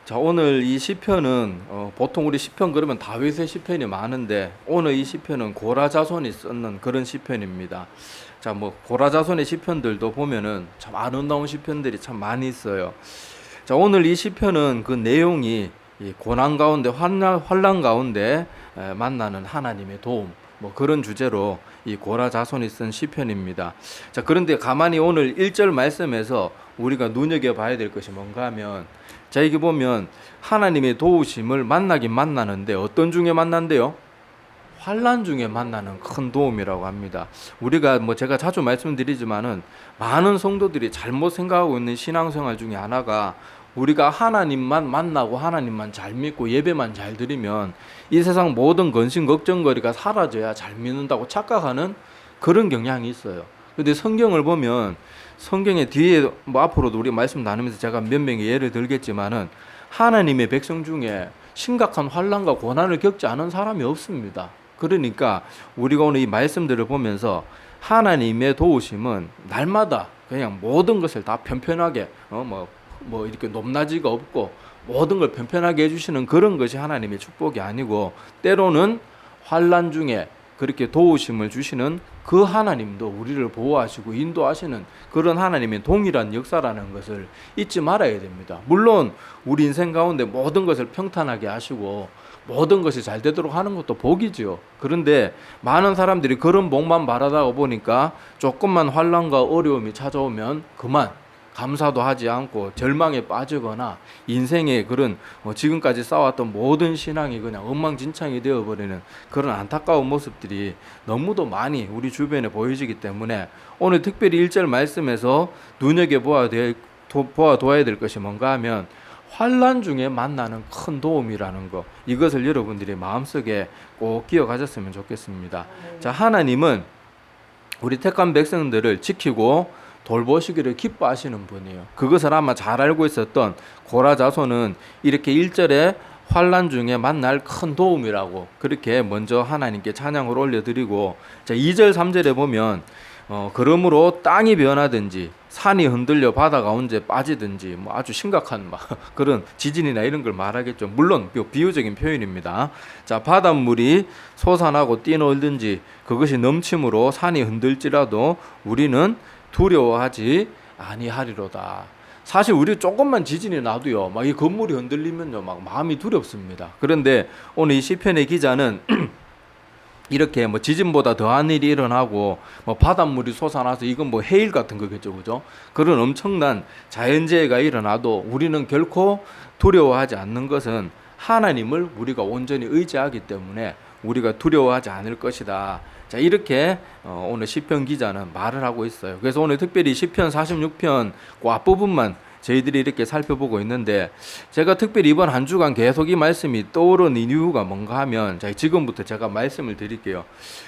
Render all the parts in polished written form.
자, 오늘 이 시편은 보통 우리 시편 그러면 다윗의 시편이 많은데 오늘 이 시편은 고라 자손이 썼는 그런 시편입니다. 자, 뭐 고라 자손의 시편들도 보면은 참 아름다운 시편들이 참 많이 있어요. 자, 오늘 이 시편은 그 내용이 이 고난 가운데 환난 가운데 만나는 하나님의 도움 뭐 그런 주제로 이 고라 자손이 쓴 시편입니다. 자, 그런데 가만히 오늘 1절 말씀에서 우리가 눈여겨봐야 될 것이 뭔가 하면 자, 이게 보면 하나님의 도우심을 만나긴 만나는데 어떤 중에 만난대요? 환난 중에 만나는 큰 도움이라고 합니다. 우리가 뭐 제가 자주 말씀드리지만은 많은 성도들이 잘못 생각하고 있는 신앙생활 중에 하나가 우리가 하나님만 만나고 하나님만 잘 믿고 예배만 잘 드리면 이 세상 모든 근심 걱정거리가 사라져야 잘 믿는다고 착각하는 그런 경향이 있어요. 근데 성경을 보면 성경의 뒤에 뭐 앞으로도 우리 말씀 나누면서 제가 몇 명의 예를 들겠지만은 하나님의 백성 중에 심각한 환난과 고난을 겪지 않은 사람이 없습니다. 그러니까 우리가 오늘 이 말씀들을 보면서 하나님의 도우심은 날마다 그냥 모든 것을 다 편편하게 뭐 이렇게 높낮이가 없고 모든 걸 편편하게 해주시는 그런 것이 하나님의 축복이 아니고 때로는 환난 중에 그렇게 도우심을 주시는 그 하나님도 우리를 보호하시고 인도하시는 그런 하나님의 동일한 역사라는 것을 잊지 말아야 됩니다. 물론 우리 인생 가운데 모든 것을 평탄하게 하시고 모든 것이 잘 되도록 하는 것도 복이지요. 그런데 많은 사람들이 그런 복만 바라다 보니까 조금만 환난과 어려움이 찾아오면 그만 감사도 하지 않고 절망에 빠지거나 인생의 그런 지금까지 쌓아왔던 모든 신앙이 그냥 엉망진창이 되어버리는 그런 안타까운 모습들이 너무도 많이 우리 주변에 보여지기 때문에 오늘 특별히 1절 말씀에서 눈여겨보아야 될 것이 뭔가 하면 환난 중에 만나는 큰 도움이라는 거, 이것을 여러분들이 마음속에 꼭 기억하셨으면 좋겠습니다. 자, 하나님은 우리 택한 백성들을 지키고 돌보시기를 기뻐하시는 분이에요. 그것을 아마 잘 알고 있었던 고라 자손은 이렇게 1절에 환난 중에 만날 큰 도움이라고 그렇게 먼저 하나님께 찬양을 올려드리고, 자, 2절 3절에 보면 그러므로 땅이 변하든지 산이 흔들려 바다가 언제 빠지든지 뭐 아주 심각한 그런 지진이나 이런 걸 말하겠죠. 물론 비유적인 표현입니다. 자, 바닷물이 솟아나고 뛰놀든지 그것이 넘침으로 산이 흔들지라도 우리는 두려워하지 아니하리로다. 사실 우리 조금만 지진이 나도요, 막 이 건물이 흔들리면요, 막 마음이 두렵습니다. 그런데 오늘 이 시편의 기자는 이렇게 뭐 지진보다 더한 일이 일어나고 뭐 바닷물이 솟아나서 이건 뭐 해일 같은 거겠죠, 그죠? 그런 엄청난 자연재해가 일어나도 우리는 결코 두려워하지 않는 것은 하나님을 우리가 온전히 의지하기 때문에 우리가 두려워하지 않을 것이다. 자, 이렇게 오늘 시편 기자는 말을 하고 있어요. 그래서 오늘 특별히 시편 46편 그 앞부분만 저희들이 이렇게 살펴보고 있는데, 제가 특별히 이번 한 주간 계속 이 말씀이 떠오른 이유가 뭔가 하면, 자, 지금부터 제가 말씀을 드릴게요.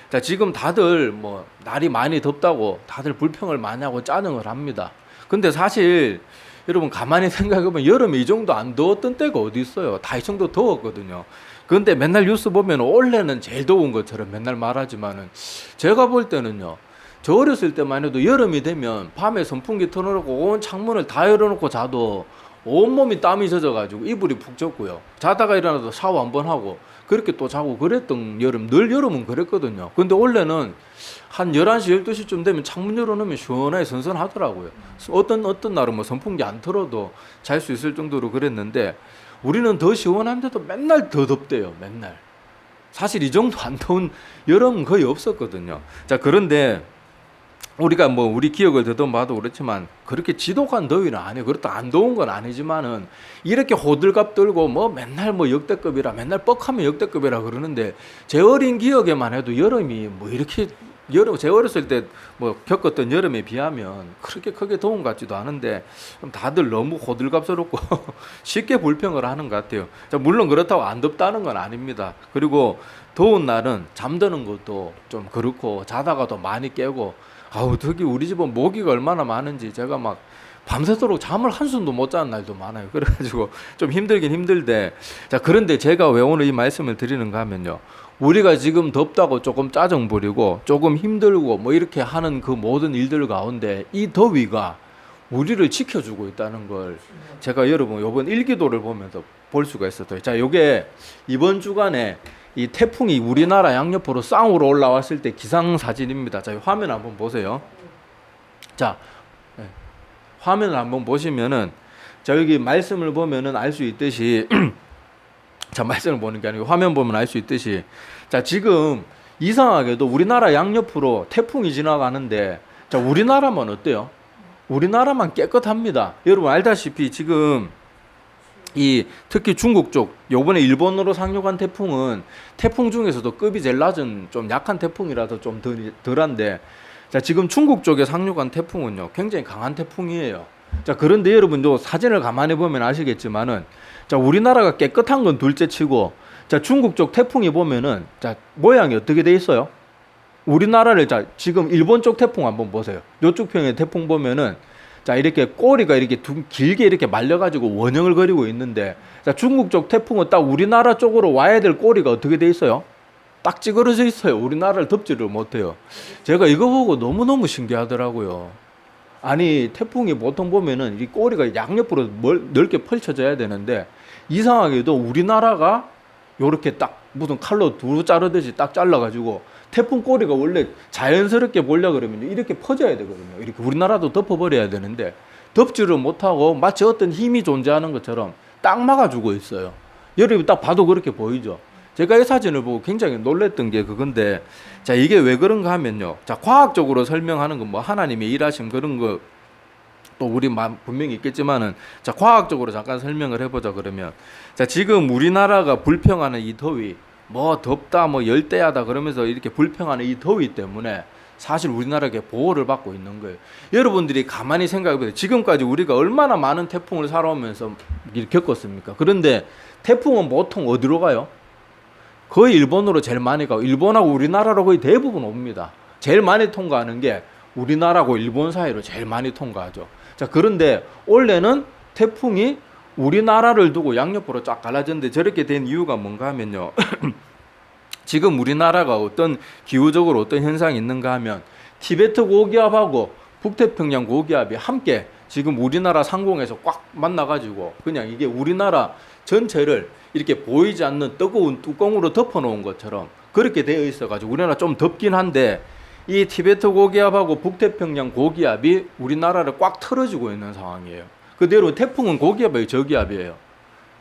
자, 지금 다들 뭐 날이 많이 덥다고 다들 불평을 많이 하고 짜증을 합니다. 근데 사실 여러분 가만히 생각해보면 여름에 이 정도 안 더웠던 때가 어디 있어요. 다 이 정도 더웠거든요. 그런데 맨날 뉴스 보면 올해는 제일 더운 것처럼 맨날 말하지만은 제가 볼 때는요, 저 어렸을 때만 해도 여름이 되면 밤에 선풍기 틀어놓고 온 창문을 다 열어놓고 자도 온몸이 땀이 젖어가지고 이불이 푹 젖고요, 자다가 일어나도 샤워 한번 하고 그렇게 또 자고 그랬던 여름, 늘 여름은 그랬거든요. 근데 원래는 한 11시 12시쯤 되면 창문 열어놓으면 시원하게 선선하더라고요. 어떤 날은 뭐 선풍기 안 틀어도 잘 수 있을 정도로 그랬는데 우리는 더 시원한데도 맨날 더 덥대요. 맨날. 사실 이 정도 안 더운 여름은 거의 없었거든요. 자, 그런데 우리가 뭐 우리 기억을 더듬어봐도 그렇지만 그렇게 지독한 더위는 아니에요. 그렇다 안 더운 건 아니지만은 이렇게 호들갑 떨고 뭐 맨날 뭐 역대급이라, 맨날 뻑하면 역대급이라 그러는데 제 어린 기억에만 해도 여름이 뭐 이렇게 제 어렸을 때 뭐 겪었던 여름에 비하면 그렇게 크게 더운 것 같지도 않은데 다들 너무 호들갑스럽고 쉽게 불평을 하는 것 같아요. 자, 물론 그렇다고 안 덥다는 건 아닙니다. 그리고 더운 날은 잠드는 것도 좀 그렇고 자다가도 많이 깨고, 아우, 특히 우리 집은 모기가 얼마나 많은지 제가 막 밤새도록 잠을 한숨도 못 자는 날도 많아요. 그래가지고 좀 힘들긴 힘들대. 자, 그런데 제가 왜 오늘 이 말씀을 드리는가 하면요, 우리가 지금 덥다고 조금 짜증 부리고 조금 힘들고 뭐 이렇게 하는 그 모든 일들 가운데 이 더위가 우리를 지켜주고 있다는 걸 제가 여러분 이번 일기도를 보면서 볼 수가 있었어요. 자, 요게 이번 주간에 이 태풍이 우리나라 양옆으로 쌍으로 올라왔을 때 기상 사진입니다. 자, 화면 한번 보세요. 자, 화면을 한번 보시면은 자, 여기 말씀을 보면은 알 수 있듯이 자, 말씀을 보는 게 아니고 화면 보면 알 수 있듯이 자, 지금 이상하게도 우리나라 양옆으로 태풍이 지나가는데 자, 우리나라만 어때요? 우리나라만 깨끗합니다. 여러분 알다시피 지금 이 특히 중국 쪽 요번에 일본으로 상륙한 태풍은 태풍 중에서도 급이 제일 낮은 좀 약한 태풍이라서 좀 덜한데 자, 지금 중국 쪽에 상륙한 태풍은요 굉장히 강한 태풍이에요. 자, 그런데 여러분 요 사진을 가만히 보면 아시겠지만은 자, 우리나라가 깨끗한 건 둘째 치고 자, 중국 쪽 태풍이 보면은 자, 모양이 어떻게 돼 있어요? 우리나라를 자, 지금 일본 쪽 태풍 한번 보세요. 요쪽 편의 태풍 보면은 자, 이렇게 꼬리가 이렇게 길게 이렇게 말려가지고 원형을 그리고 있는데 자, 중국 쪽 태풍은 딱 우리나라 쪽으로 와야 될 꼬리가 어떻게 돼 있어요? 딱 찌그러져 있어요. 우리나라를 덮지를 못해요. 제가 이거 보고 너무너무 신기하더라고요. 아니, 태풍이 보통 보면은 이 꼬리가 양옆으로 넓게 펼쳐져야 되는데 이상하게도 우리나라가 요렇게 딱 무슨 칼로 두루 자르듯이 딱 잘라가지고 태풍 꼬리가 원래 자연스럽게 보려고 그러면 이렇게 퍼져야 되거든요. 이렇게 우리나라도 덮어버려야 되는데 덮지를 못하고 마치 어떤 힘이 존재하는 것처럼 딱 막아주고 있어요. 여러분 딱 봐도 그렇게 보이죠. 제가 이 사진을 보고 굉장히 놀랬던 게 그건데 자, 이게 왜 그런가 하면요. 자, 과학적으로 설명하는 건 뭐 하나님의 일하심 그런 거 또 우리 분명히 있겠지만은 자, 과학적으로 잠깐 설명을 해보자 그러면 자, 지금 우리나라가 불평하는 이 더위 뭐 덥다 뭐 열대야다 그러면서 이렇게 불평하는 이 더위 때문에 사실 우리나라가 보호를 받고 있는 거예요. 여러분들이 가만히 생각해 보세요. 지금까지 우리가 얼마나 많은 태풍을 살아오면서 겪었습니까? 그런데 태풍은 보통 어디로 가요? 거의 일본으로 제일 많이 가고 일본하고 우리나라로 거의 대부분 옵니다. 제일 많이 통과하는 게 우리나라하고 일본 사이로 제일 많이 통과하죠. 자, 그런데 원래는 태풍이 우리나라를 두고 양옆으로 쫙 갈라졌는데 저렇게 된 이유가 뭔가 하면요. 지금 우리나라가 어떤 기후적으로 어떤 현상이 있는가 하면 티베트 고기압하고 북태평양 고기압이 함께 지금 우리나라 상공에서 꽉 만나가지고 그냥 이게 우리나라 전체를 이렇게 보이지 않는 뜨거운 뚜껑으로 덮어놓은 것처럼 그렇게 되어 있어가지고 우리나라 좀 덥긴 한데 이 티베트 고기압하고 북태평양 고기압이 우리나라를 꽉 틀어주고 있는 상황이에요. 그대로 태풍은 고기압이에요, 저기압이에요?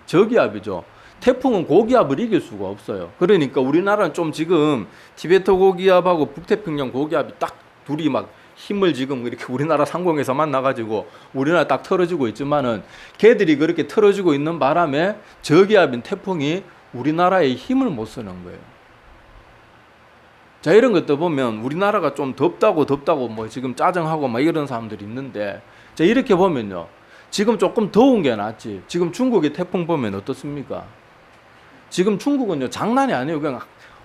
저기압이죠. 태풍은 고기압을 이길 수가 없어요. 그러니까 우리나라는 좀 지금 티베트 고기압하고 북태평양 고기압이 딱 둘이 막 힘을 지금 이렇게 우리나라 상공에서 만나가지고 우리나라 딱 틀어지고 있지만은 걔들이 그렇게 틀어지고 있는 바람에 저기압인 태풍이 우리나라에 힘을 못 쓰는 거예요. 자, 이런 것도 보면 우리나라가 좀 덥다고 뭐 지금 짜증하고 막 이런 사람들이 있는데 자, 이렇게 보면요. 지금 조금 더운 게 낫지. 지금 중국의 태풍 보면 어떻습니까? 지금 중국은요, 장난이 아니에요. 그냥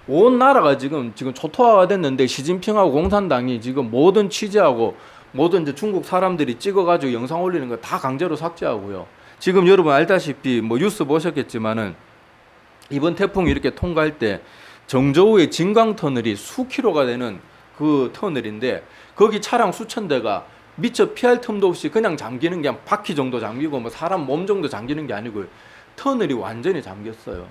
온 나라가 지금 초토화가 됐는데 시진핑하고 공산당이 지금 모든 취재하고 모든 이제 중국 사람들이 찍어가지고 영상 올리는 거 다 강제로 삭제하고요. 지금 여러분 알다시피 뭐 뉴스 보셨겠지만은 이번 태풍이 이렇게 통과할 때 정저우의 진강 터널이 수킬로가 되는 그 터널인데 거기 차량 수천 대가 미처 피할 틈도 없이 그냥 잠기는 게 한 바퀴 정도 잠기고 뭐 사람 몸 정도 잠기는 게 아니고 터널이 완전히 잠겼어요.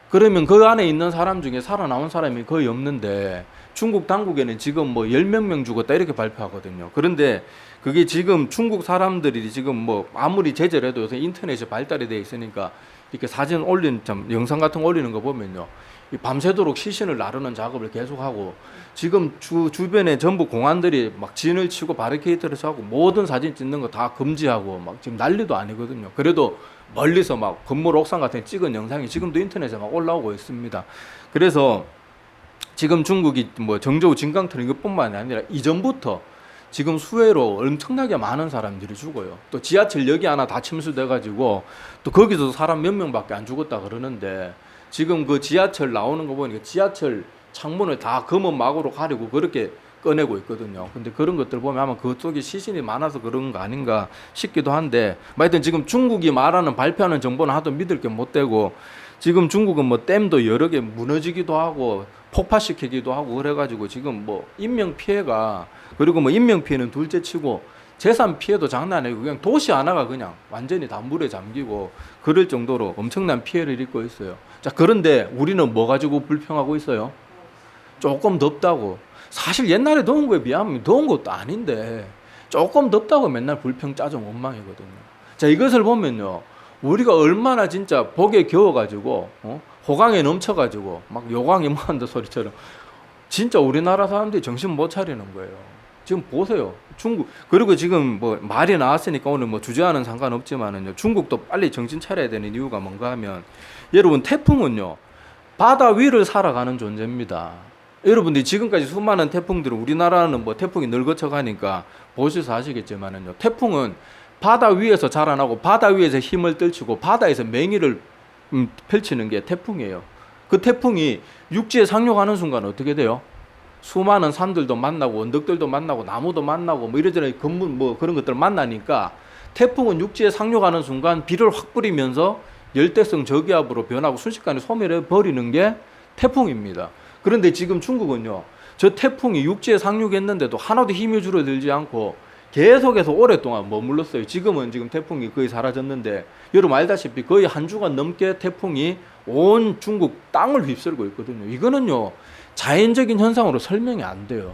그러면 그 안에 있는 사람 중에 살아남은 사람이 거의 없는데 중국 당국에는 지금 뭐 10몇 명 죽었다 이렇게 발표하거든요. 그런데 그게 지금 중국 사람들이 지금 뭐 아무리 제재를 해도 요새 인터넷이 발달이 돼 있으니까 이렇게 사진 영상 같은 거 올리는 거 보면요. 밤새도록 시신을 나르는 작업을 계속하고 지금 주변에 전부 공안들이 막 진을 치고 바리케이트를 쳐고 모든 사진 찍는 거 다 금지하고 막 지금 난리도 아니거든요. 그래도 멀리서 막 건물 옥상 같은 찍은 영상이 지금도 인터넷에 막 올라오고 있습니다. 그래서 지금 중국이 뭐 정저우 진강터널 이것뿐만 아니라 이전부터 지금 수해로 엄청나게 많은 사람들이 죽어요. 또 지하철역이 하나 다 침수돼가지고 또 거기서 사람 몇 명밖에 안 죽었다 그러는데 지금 그 지하철 나오는 거 보니까 지하철 창문을 다 검은 막으로 가리고 그렇게 꺼내고 있거든요. 근데 그런 것들 보면 아마 그쪽에 시신이 많아서 그런 거 아닌가 싶기도 한데, 하여튼 지금 중국이 말하는 발표하는 정보는 하도 믿을 게 못 되고, 지금 중국은 뭐 댐도 여러 개 무너지기도 하고 폭파시키기도 하고 그래가지고 지금 뭐 인명 피해가, 그리고 뭐 인명 피해는 둘째 치고 재산 피해도 장난 아니고 그냥 도시 하나가 그냥 완전히 다 물에 잠기고 그럴 정도로 엄청난 피해를 입고 있어요. 자, 그런데 우리는 뭐 가지고 불평하고 있어요? 조금 덥다고. 사실 옛날에 더운 거에 비하면 더운 것도 아닌데 조금 덥다고 맨날 불평 짜증 원망이거든요. 자, 이것을 보면요, 우리가 얼마나 진짜 복에 겨워가지고 호강에 넘쳐가지고 막 요강이 뭐한다 소리처럼 진짜 우리나라 사람들이 정신 못 차리는 거예요. 지금 보세요. 중국, 그리고 지금 뭐 말이 나왔으니까 오늘 뭐 주제와는 상관없지만은요, 중국도 빨리 정신 차려야 되는 이유가 뭔가 하면, 여러분, 태풍은요, 바다 위를 살아가는 존재입니다. 여러분들이 지금까지 수많은 태풍들은, 우리나라는 뭐 태풍이 늘 거쳐가니까 보셔서 아시겠지만은요, 태풍은 바다 위에서 자라나고 바다 위에서 힘을 떨치고 바다에서 맹위를 펼치는 게 태풍이에요. 그 태풍이 육지에 상륙하는 순간 어떻게 돼요? 수많은 산들도 만나고 언덕들도 만나고 나무도 만나고 뭐 이래저래 건물 뭐 그런 것들 만나니까 태풍은 육지에 상륙하는 순간 비를 확 뿌리면서 열대성 저기압으로 변하고 순식간에 소멸해 버리는 게 태풍입니다. 그런데 지금 중국은요, 저 태풍이 육지에 상륙했는데도 하나도 힘이 줄어들지 않고 계속해서 오랫동안 머물렀어요. 지금은 지금 태풍이 거의 사라졌는데 여러분 알다시피 거의 한 주간 넘게 태풍이 온 중국 땅을 휩쓸고 있거든요. 이거는요, 자연적인 현상으로 설명이 안 돼요.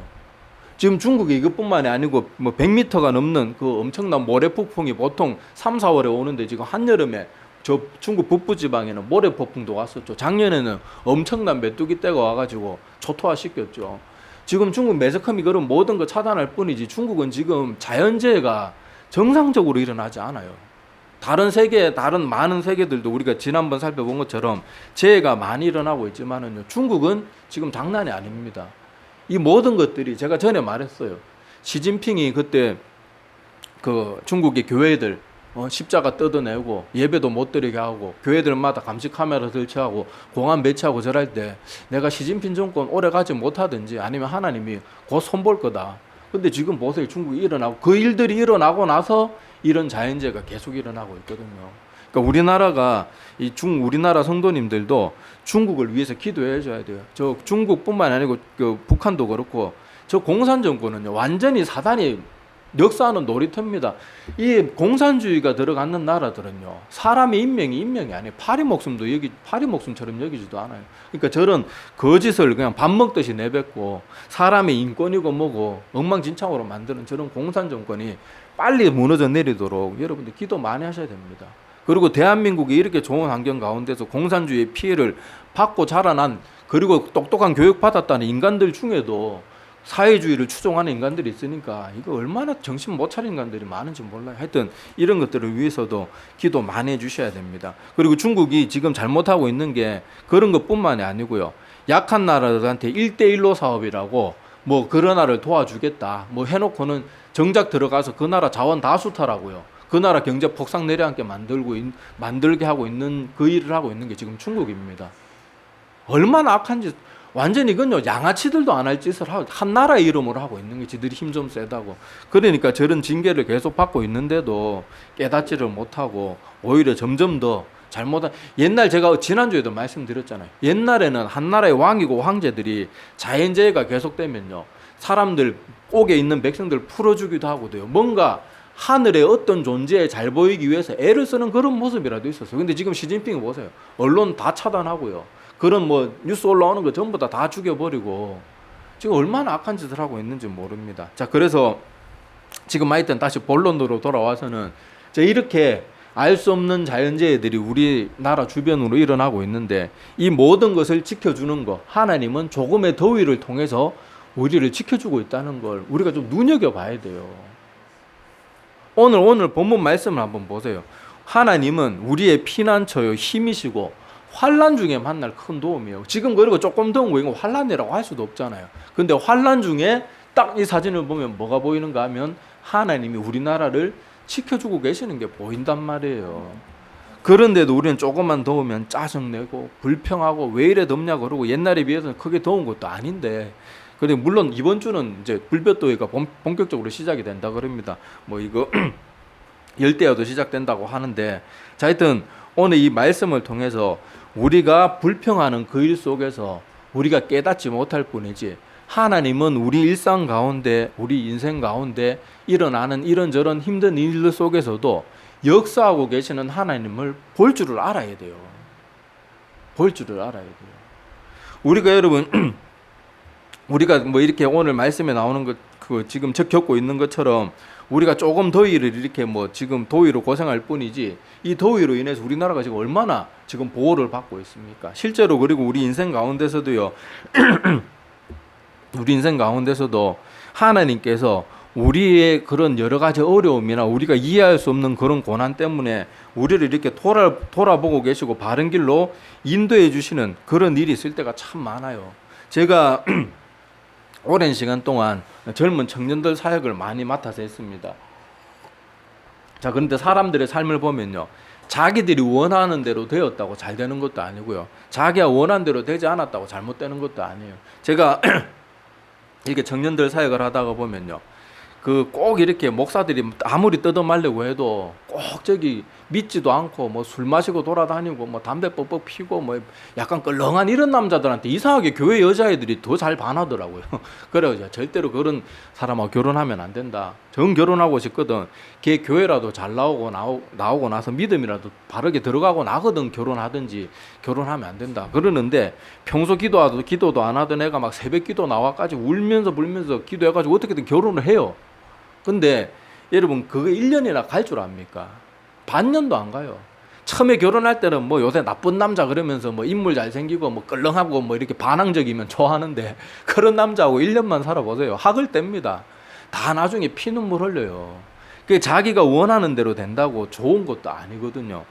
지금 중국이 이것뿐만이 아니고 뭐 100m가 넘는 그 엄청난 모래폭풍이 보통 3, 4월에 오는데 지금 한여름에 저 중국 북부 지방에는 모래폭풍도 왔었죠. 작년에는 엄청난 메뚜기 떼가 와가지고 초토화시켰죠. 지금 중국 매스컴이 그런 모든 거 차단할 뿐이지 중국은 지금 자연재해가 정상적으로 일어나지 않아요. 다른 세계, 다른 많은 세계들도 우리가 지난번 살펴본 것처럼 재해가 많이 일어나고 있지만은요, 중국은 지금 장난이 아닙니다. 이 모든 것들이 제가 전에 말했어요. 시진핑이 그때 그 중국의 교회들 십자가 뜯어내고 예배도 못 드리게 하고 교회들마다 감시 카메라 설치하고 공안 배치하고 저럴 때 내가 시진핑 정권 오래 가지 못하든지 아니면 하나님이 곧 손볼 거다. 근데 지금 보세요. 중국이 일어나고 그 일들이 일어나고 나서 이런 자연재해가 계속 일어나고 있거든요. 그러니까 우리나라가 우리나라 성도님들도 중국을 위해서 기도해 줘야 돼요. 저 중국뿐만 아니고 그 북한도 그렇고 저 공산 정권은요, 완전히 사단이 역사하는 놀이터입니다. 이 공산주의가 들어가는 나라들은요, 사람의 인명이 아니에요. 파리 목숨처럼 여기지도 않아요. 그러니까 저런 거짓을 그냥 밥 먹듯이 내뱉고 사람의 인권이고 뭐고 엉망진창으로 만드는 저런 공산 정권이 빨리 무너져 내리도록 여러분들 기도 많이 하셔야 됩니다. 그리고 대한민국이 이렇게 좋은 환경 가운데서 공산주의의 피해를 받고 자라난, 그리고 똑똑한 교육 받았다는 인간들 중에도 사회주의를 추종하는 인간들이 있으니까 이거 얼마나 정신 못 차린 인간들이 많은지 몰라요. 하여튼 이런 것들을 위해서도 기도 많이 해주셔야 됩니다. 그리고 중국이 지금 잘못하고 있는 게 그런 것뿐만이 아니고요, 약한 나라들한테 1대1로 사업이라고 뭐 그 나라를 도와주겠다 뭐 해놓고는 정작 들어가서 그 나라 자원 다 수탈하고요, 그 나라 경제 폭삭 내려앉게 만들게 하고 있는 그 일을 하고 있는 게 지금 중국입니다. 얼마나 악한지. 완전히 이건요, 양아치들도 안 할 짓을 하고 한 나라의 이름으로 하고 있는 게 지들이 힘 좀 세다고. 그러니까 저런 징계를 계속 받고 있는데도 깨닫지를 못하고 오히려 점점 더 잘못한, 옛날 제가 지난주에도 말씀드렸잖아요. 옛날에는 한 나라의 왕이고 황제들이 자연재해가 계속되면요, 사람들 옥에 있는 백성들 풀어주기도 하고도요, 뭔가 하늘의 어떤 존재에 잘 보이기 위해서 애를 쓰는 그런 모습이라도 있었어요. 근데 지금 시진핑이 보세요. 언론 다 차단하고요, 그런 뭐 뉴스 올라오는 거 전부 다 죽여버리고 지금 얼마나 악한 짓을 하고 있는지 모릅니다. 자, 그래서 지금 하여튼 다시 본론으로 돌아와서는 이렇게 알 수 없는 자연재해들이 우리나라 주변으로 일어나고 있는데 이 모든 것을 지켜주는 거, 하나님은 조금의 더위를 통해서 우리를 지켜주고 있다는 걸 우리가 좀 눈여겨봐야 돼요. 오늘 본문 말씀을 한번 보세요. 하나님은 우리의 피난처요, 힘이시고 환난 중에 만날 큰 도움이에요. 지금 그리고 조금 더운 거 이거 환난이라고 할 수도 없잖아요. 근데 환난 중에 딱 이 사진을 보면 뭐가 보이는가 하면 하나님이 우리나라를 지켜주고 계시는 게 보인단 말이에요. 그런데도 우리는 조금만 더우면 짜증내고 불평하고 왜 이래 덥냐 그러고 옛날에 비해서는 크게 더운 것도 아닌데, 근데 물론 이번 주는 이제 불볕더위가 본격적으로 시작이 된다 그럽니다. 뭐 이거 열대야도 시작된다고 하는데, 자, 하여튼 오늘 이 말씀을 통해서 우리가 불평하는 그 일 속에서 우리가 깨닫지 못할 뿐이지 하나님은 우리 일상 가운데, 우리 인생 가운데 일어나는 이런저런 힘든 일들 속에서도 역사하고 계시는 하나님을 볼 줄을 알아야 돼요. 볼 줄을 알아야 돼요. 우리가 여러분, 우리가 뭐 이렇게 오늘 말씀에 나오는 것, 그 지금 겪고 있는 것처럼 우리가 조금 더위를 이렇게 뭐 지금 더위로 고생할 뿐이지, 이 더위로 인해서 우리나라가 지금 얼마나 지금 보호를 받고 있습니까? 실제로. 그리고 우리 인생 가운데서도요, 우리 인생 가운데서도 하나님께서 우리의 그런 여러 가지 어려움이나 우리가 이해할 수 없는 그런 고난 때문에 우리를 이렇게 돌아보고 계시고 바른 길로 인도해 주시는 그런 일이 있을 때가 참 많아요. 제가 오랜 시간 동안 젊은 청년들 사역을 많이 맡아서 했습니다. 자, 그런데 사람들의 삶을 보면요, 자기들이 원하는 대로 되었다고 잘 되는 것도 아니고요, 자기가 원하는 대로 되지 않았다고 잘못되는 것도 아니에요. 제가 이렇게 청년들 사역을 하다가 보면요, 그 꼭 이렇게 목사들이 아무리 뜯어말려고 해도 꼭 저기 믿지도 않고 뭐 술 마시고 돌아다니고 뭐 담배 뻑뻑 피고 뭐 약간 껄렁한 이런 남자들한테 이상하게 교회 여자애들이 더 잘 반하더라고요. 그래서 절대로 그런 사람하고 결혼하면 안 된다. 정 결혼하고 싶거든. 걔 교회라도 잘 나오고 나서 믿음이라도 바르게 들어가고 나거든 결혼하든지. 결혼하면 안 된다 그러는데, 평소 기도도 안 하던 애가 막 새벽 기도 나와까지 울면서 불면서 기도해가지고 어떻게든 결혼을 해요. 근데 여러분, 그거 1년이나 갈 줄 압니까? 반년도 안 가요. 처음에 결혼할 때는 뭐 요새 나쁜 남자 그러면서 뭐 인물 잘생기고 뭐 껄렁하고 뭐 이렇게 반항적이면 좋아하는데, 그런 남자하고 1년만 살아보세요. 학을 뗍니다. 다 나중에 피눈물 흘려요. 그게 자기가 원하는 대로 된다고 좋은 것도 아니거든요.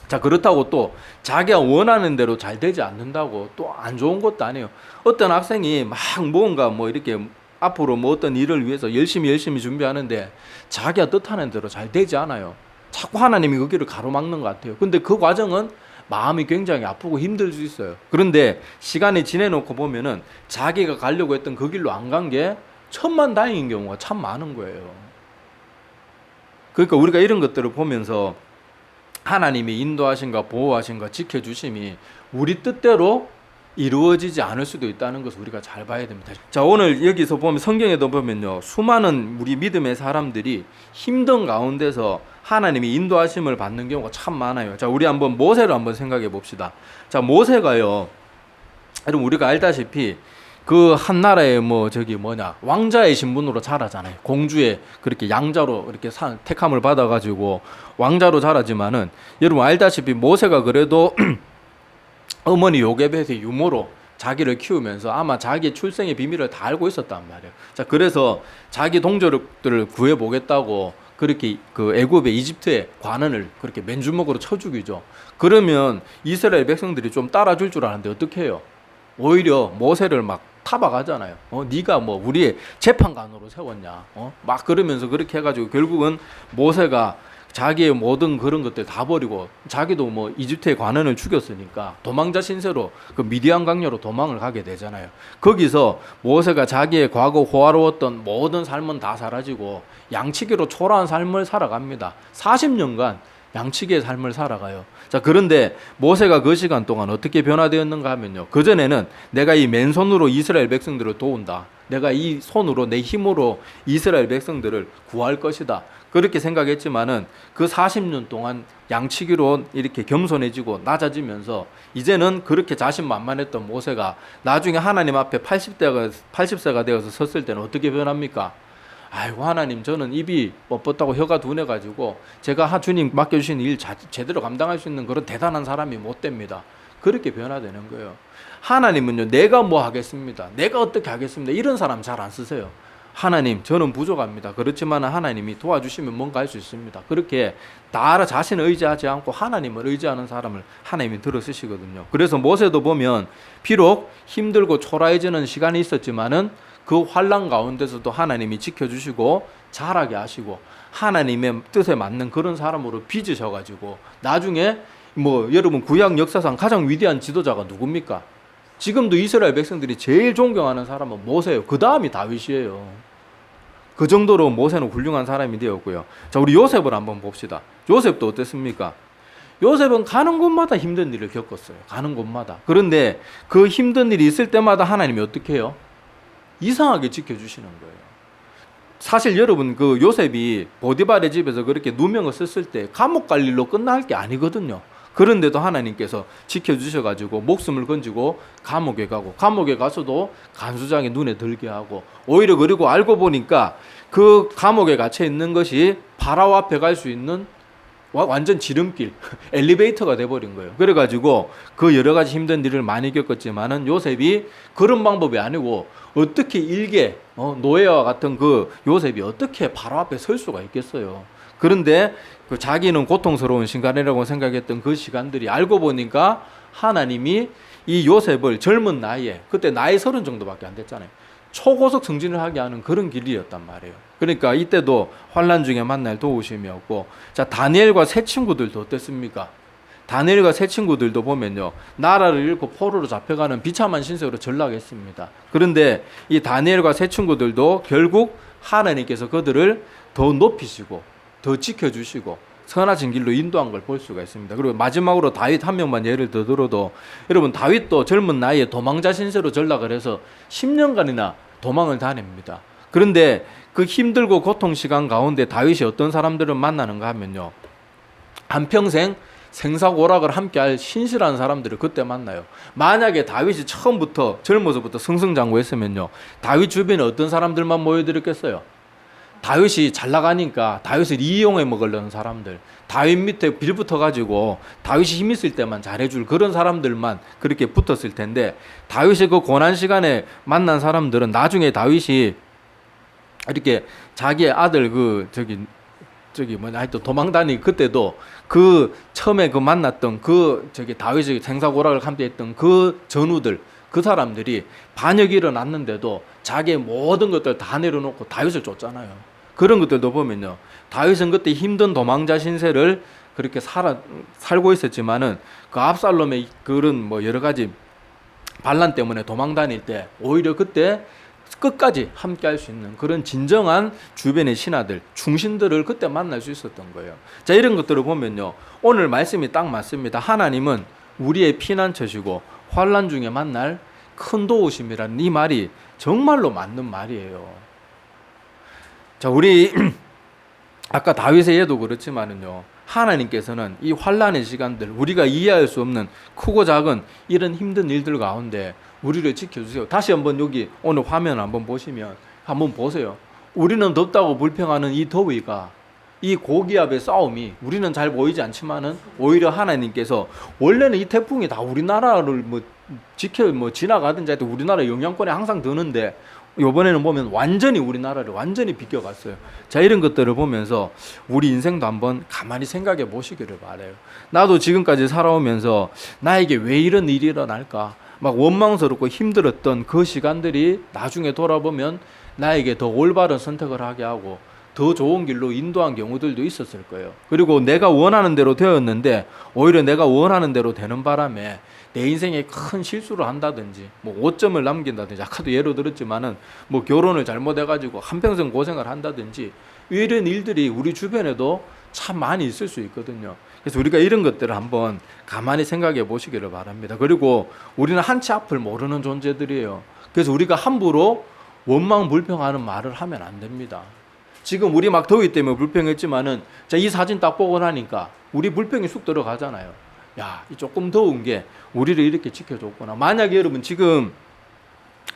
자, 그렇다고 또 자기가 원하는 대로 잘 되지 않는다고 또 안 좋은 것도 아니에요. 어떤 학생이 막 뭔가 뭐 이렇게 앞으로 뭐 어떤 일을 위해서 열심히 준비하는데 자기가 뜻하는 대로 잘 되지 않아요. 자꾸 하나님이 그 길을 가로막는 것 같아요. 근데 그 과정은 마음이 굉장히 아프고 힘들 수 있어요. 그런데 시간이 지내놓고 보면은 자기가 가려고 했던 그 길로 안 간 게 천만다행인 경우가 참 많은 거예요. 그러니까 우리가 이런 것들을 보면서 하나님이 인도하신가 보호하신가 지켜주심이 우리 뜻대로 이루어지지 않을 수도 있다는 것을 우리가 잘 봐야 됩니다. 자, 오늘 여기서 보면 성경에도 보면요, 수많은 우리 믿음의 사람들이 힘든 가운데서 하나님이 인도하심을 받는 경우가 참 많아요. 자, 우리 한번 모세를 한번 생각해 봅시다. 자, 모세가요, 여러분 우리가 알다시피 그 한 나라의 뭐 저기 뭐냐 왕자의 신분으로 자라잖아요. 공주의 그렇게 양자로 이렇게 택함을 받아가지고 왕자로 자라지만은, 여러분 알다시피 모세가 그래도 어머니 요게벳의 유모로 자기를 키우면서 아마 자기의 출생의 비밀을 다 알고 있었단 말이에요. 자, 그래서 자기 동족들을 구해보겠다고 그렇게 그 애굽의 이집트의 관원을 그렇게 맨주먹으로 쳐 죽이죠. 그러면 이스라엘 백성들이 좀 따라줄 줄 아는데 어떻게 해요? 오히려 모세를 막 타박하잖아요. 네가 뭐 우리의 재판관으로 세웠냐? 막 그러면서 그렇게 해가지고 결국은 모세가 자기의 모든 그런 것들 다 버리고, 자기도 뭐 이집트의 관원을 죽였으니까 도망자 신세로 그 미디안 강요로 도망을 가게 되잖아요. 거기서 모세가 자기의 과거 호화로웠던 모든 삶은 다 사라지고 양치기로 초라한 삶을 살아갑니다. 40년간 양치기의 삶을 살아가요. 자, 그런데 모세가 그 시간 동안 어떻게 변화되었는가 하면요, 그전에는 내가 이 맨손으로 이스라엘 백성들을 도운다, 내가 이 손으로 내 힘으로 이스라엘 백성들을 구할 것이다, 그렇게 생각했지만은 그 40년 동안 양치기로 이렇게 겸손해지고 낮아지면서 이제는 그렇게 자신만만했던 모세가 나중에 하나님 앞에 80세가 되어서 섰을 때는 어떻게 변합니까? 아이고 하나님, 저는 입이 뻣뻣하고 혀가 둔해가지고 제가 주님 맡겨주신 일 제대로 감당할 수 있는 그런 대단한 사람이 못 됩니다. 그렇게 변화되는 거예요. 하나님은요, 내가 뭐 하겠습니다, 내가 어떻게 하겠습니다, 이런 사람 잘 안 쓰세요. 하나님, 저는 부족합니다. 그렇지만 하나님이 도와주시면 뭔가 할 수 있습니다. 그렇게 나 자신을 의지하지 않고 하나님을 의지하는 사람을 하나님이 들어 쓰시거든요. 그래서 모세도 보면 비록 힘들고 초라해지는 시간이 있었지만은 그 환난 가운데서도 하나님이 지켜주시고 자라게 하시고 하나님의 뜻에 맞는 그런 사람으로 빚으셔가지고 나중에 뭐 여러분 구약 역사상 가장 위대한 지도자가 누굽니까? 지금도 이스라엘 백성들이 제일 존경하는 사람은 모세예요. 그 다음이 다윗이에요. 그 정도로 모세는 훌륭한 사람이 되었고요. 자, 우리 요셉을 한번 봅시다. 요셉도 어땠습니까? 요셉은 가는 곳마다 힘든 일을 겪었어요. 가는 곳마다. 그런데 그 힘든 일이 있을 때마다 하나님이 어떻게 해요? 이상하게 지켜주시는 거예요. 사실 여러분 그 요셉이 보디발의 집에서 그렇게 누명을 썼을 때 감옥 갈 일로 끝날 게 아니거든요. 그런데도 하나님께서 지켜주셔가지고 목숨을 건지고 감옥에 가고, 감옥에 가서도 간수장의 눈에 들게 하고, 오히려 그리고 알고 보니까 그 감옥에 갇혀 있는 것이 파라오 앞에 갈 수 있는 완전 지름길, 엘리베이터가 돼버린 거예요. 그래가지고 그 여러 가지 힘든 일을 많이 겪었지만은 요셉이 그런 방법이 아니고 어떻게 일개 노예와 같은 그 요셉이 어떻게 바로 앞에 설 수가 있겠어요. 그런데 그 자기는 고통스러운 시간이라고 생각했던 그 시간들이 알고 보니까 하나님이 이 요셉을 젊은 나이에, 그때 나이 30 정도밖에 안 됐잖아요. 초고속 승진을 하게 하는 그런 길이었단 말이에요. 그러니까 이때도 환난 중에 만날 도우심이었고, 자, 다니엘과 세 친구들도 어땠습니까? 다니엘과 세 친구들도 보면요, 나라를 잃고 포로로 잡혀가는 비참한 신세로 전락했습니다. 그런데 이 다니엘과 세 친구들도 결국 하나님께서 그들을 더 높이시고 더 지켜주시고 선하신 길로 인도한 걸 볼 수가 있습니다. 그리고 마지막으로 다윗 한 명만 예를 들어도, 여러분 다윗도 젊은 나이에 도망자 신세로 전락을 해서 10년간이나 도망을 다닙니다. 그런데 그 힘들고 고통 시간 가운데 다윗이 어떤 사람들을 만나는가 하면요, 한평생 생사고락을 함께할 신실한 사람들을 그때 만나요. 만약에 다윗이 처음부터 젊어서부터 승승장구했으면요, 다윗 주변에 어떤 사람들만 모여들었겠어요? 다윗이 잘 나가니까 다윗을 이용해 먹으려는 사람들, 다윗 밑에 빌붙어 가지고 다윗이 힘 있을 때만 잘해줄 그런 사람들만 그렇게 붙었을 텐데, 다윗이 그 고난 시간에 만난 사람들은 나중에 다윗이 이렇게 자기의 아들 하여튼 도망다니, 그때도 그 처음에 그 만났던 다윗의 생사고락을 함께했던 그 전우들, 그 사람들이 반역이 일어났는데도 자기의 모든 것들 다 내려놓고 다윗을 쫓잖아요. 그런 것들도 보면요, 다윗은 그때 힘든 도망자 신세를 그렇게 살고 있었지만은 그 압살롬의 그런 여러 가지 반란 때문에 도망 다닐 때 오히려 그때 끝까지 함께 할 수 있는 그런 진정한 주변의 신하들, 충신들을 그때 만날 수 있었던 거예요. 자, 이런 것들을 보면요, 오늘 말씀이 딱 맞습니다. 하나님은 우리의 피난처시고 환난 중에 만날 큰 도우심이라는 이 말이 정말로 맞는 말이에요. 자, 우리 아까 다윗의 예도 그렇지만은요, 하나님께서는 이 환난의 시간들, 우리가 이해할 수 없는 크고 작은 이런 힘든 일들 가운데 우리를 지켜주세요. 다시 한번 여기 오늘 화면 한번 보시면 한번 보세요. 우리는 덥다고 불평하는 이 더위가, 이 고기압의 싸움이 우리는 잘 보이지 않지만은 오히려 하나님께서, 원래는 이 태풍이 다 우리나라를 지나가든지 하여튼 우리나라 영향권에 항상 드는데 이번에는 보면 완전히 우리나라를 완전히 비껴갔어요. 자, 이런 것들을 보면서 우리 인생도 한번 가만히 생각해 보시기를 바라요. 나도 지금까지 살아오면서 나에게 왜 이런 일이 일어날까 막 원망스럽고 힘들었던 그 시간들이 나중에 돌아보면 나에게 더 올바른 선택을 하게 하고 더 좋은 길로 인도한 경우들도 있었을 거예요. 그리고 내가 원하는 대로 되었는데 오히려 내가 원하는 대로 되는 바람에 내 인생에 큰 실수를 한다든지 5점을 남긴다든지, 아까도 예로 들었지만은 결혼을 잘못해가지고 한평생 고생을 한다든지, 이런 일들이 우리 주변에도 참 많이 있을 수 있거든요. 그래서 우리가 이런 것들을 한번 가만히 생각해 보시기를 바랍니다. 그리고 우리는 한치 앞을 모르는 존재들이에요. 그래서 우리가 함부로 원망 불평하는 말을 하면 안 됩니다. 지금 우리 막 더위 때문에 불평했지만은, 자, 이 사진 딱 보고 나니까 우리 불평이 쑥 들어가잖아요. 야, 이 조금 더운 게 우리를 이렇게 지켜줬구나. 만약에 여러분 지금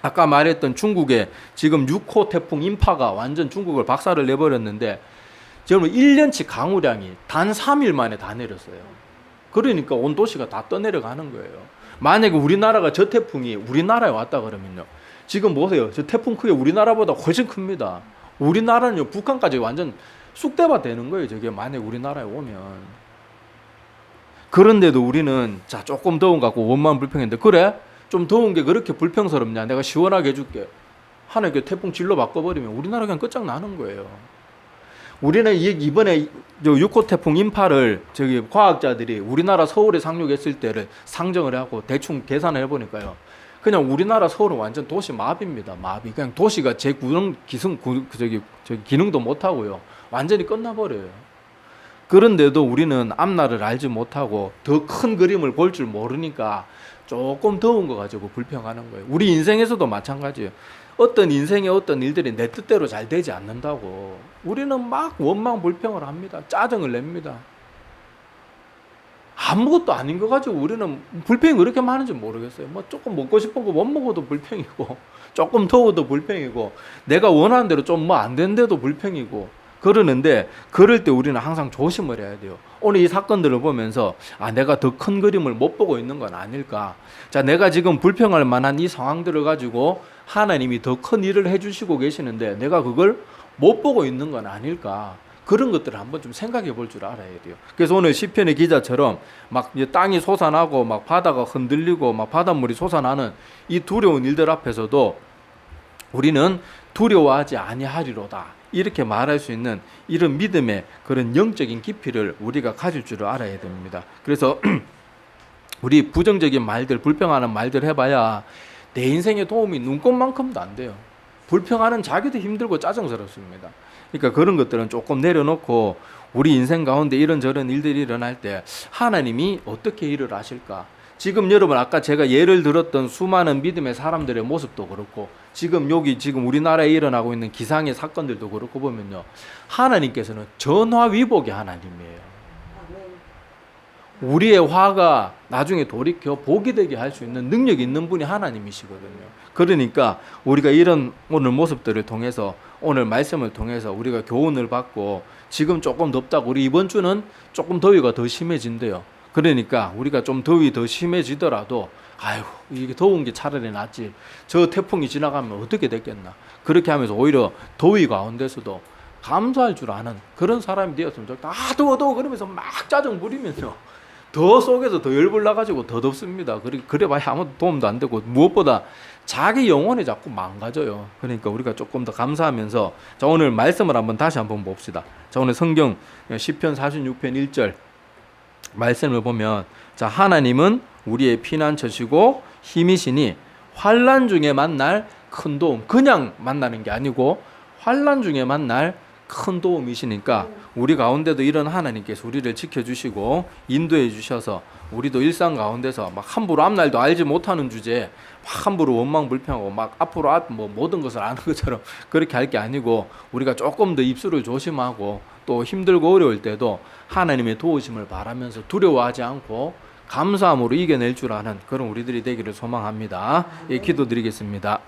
아까 말했던 중국에 지금 6호 태풍 인파가 완전 중국을 박살을 내버렸는데, 여러분 1년치 강우량이 단 3일 만에 다 내렸어요. 그러니까 온 도시가 다 떠내려가는 거예요. 만약에 우리나라가 저 태풍이 우리나라에 왔다 그러면요, 지금 보세요, 저 태풍 크기 우리나라보다 훨씬 큽니다. 우리나라는 북한까지 완전 쑥대밭 되는 거예요, 저게 만약에 우리나라에 오면. 그런데도 우리는 자, 조금 더운 것 같고 원망 불평했는데, 그래? 좀 더운 게 그렇게 불평스럽냐? 내가 시원하게 해줄게. 하나님께 태풍 질러 바꿔버리면 우리나라 그냥 끝장나는 거예요. 우리는 이번에 6호 태풍 인파를 과학자들이 우리나라 서울에 상륙했을 때를 상정을 하고 대충 계산을 해보니까요, 그냥 우리나라 서울은 완전 도시 마비입니다. 마비. 그냥 도시가 기능도 못하고요, 완전히 끝나버려요. 그런데도 우리는 앞날을 알지 못하고 더 큰 그림을 볼 줄 모르니까 조금 더운 거 가지고 불평하는 거예요. 우리 인생에서도 마찬가지예요. 어떤 인생의 어떤 일들이 내 뜻대로 잘 되지 않는다고 우리는 막 원망 불평을 합니다. 짜증을 냅니다. 아무것도 아닌 거 가지고 우리는 불평이 그렇게 많은지 모르겠어요. 뭐 조금 먹고 싶은 거 못 먹어도 불평이고, 조금 더워도 불평이고, 내가 원하는 대로 좀 뭐 안 되는데도 불평이고, 그러는데, 그럴 때 우리는 항상 조심을 해야 돼요. 오늘 이 사건들을 보면서, 아, 내가 더 큰 그림을 못 보고 있는 건 아닐까. 자, 내가 지금 불평할 만한 이 상황들을 가지고 하나님이 더 큰 일을 해주시고 계시는데, 내가 그걸 못 보고 있는 건 아닐까. 그런 것들을 한번 좀 생각해 볼 줄 알아야 돼요. 그래서 오늘 시편의 기자처럼 막 땅이 솟아나고 막 바다가 흔들리고 막 바닷물이 솟아나는 이 두려운 일들 앞에서도 우리는 두려워하지 아니하리로다. 이렇게 말할 수 있는 이런 믿음의 그런 영적인 깊이를 우리가 가질 줄을 알아야 됩니다. 그래서 우리 부정적인 말들, 불평하는 말들 해봐야 내 인생에 도움이 눈꼽만큼도 안 돼요. 불평하는 자기도 힘들고 짜증스럽습니다. 그러니까 그런 것들은 조금 내려놓고 우리 인생 가운데 이런저런 일들이 일어날 때 하나님이 어떻게 일을 하실까? 지금 여러분 아까 제가 예를 들었던 수많은 믿음의 사람들의 모습도 그렇고 지금 우리나라에 일어나고 있는 기상의 사건들도 그렇고 보면요. 하나님께서는 전화위복의 하나님이에요. 우리의 화가 나중에 돌이켜 복이 되게 할 수 있는 능력이 있는 분이 하나님이시거든요. 그러니까 우리가 이런 오늘 모습들을 통해서 오늘 말씀을 통해서 우리가 교훈을 받고 지금 조금 덥다고 우리 이번 주는 조금 더위가 더 심해진대요. 그러니까 우리가 좀 더위 더 심해지더라도 아유 이게 더운 게 차라리 낫지. 저 태풍이 지나가면 어떻게 됐겠나. 그렇게 하면서 오히려 더위 가운데서도 감사할 줄 아는 그런 사람이 되었으면 좋겠다. 아 더워 그러면서 막 짜증 부리면서 더 속에서 더 열불 나가지고 더 덥습니다. 그래봐야 아무도 도움도 안 되고 무엇보다 자기 영혼이 자꾸 망가져요. 그러니까 우리가 조금 더 감사하면서 자 오늘 말씀을 다시 한번 봅시다. 자 오늘 성경 시편 46편 1절 말씀을 보면 자 하나님은 우리의 피난처시고 힘이시니 환난 중에 만날 큰 도움. 그냥 만나는 게 아니고 환난 중에 만날 큰 도움이시니까 우리 가운데도 이런 하나님께서 우리를 지켜주시고 인도해 주셔서 우리도 일상 가운데서 막 함부로 앞날도 알지 못하는 주제에 막 함부로 원망 불평하고 막 앞으로 뭐 모든 것을 아는 것처럼 그렇게 할 게 아니고 우리가 조금 더 입술을 조심하고 또 힘들고 어려울 때도 하나님의 도우심을 바라면서 두려워하지 않고 감사함으로 이겨낼 줄 아는 그런 우리들이 되기를 소망합니다. 예, 기도드리겠습니다.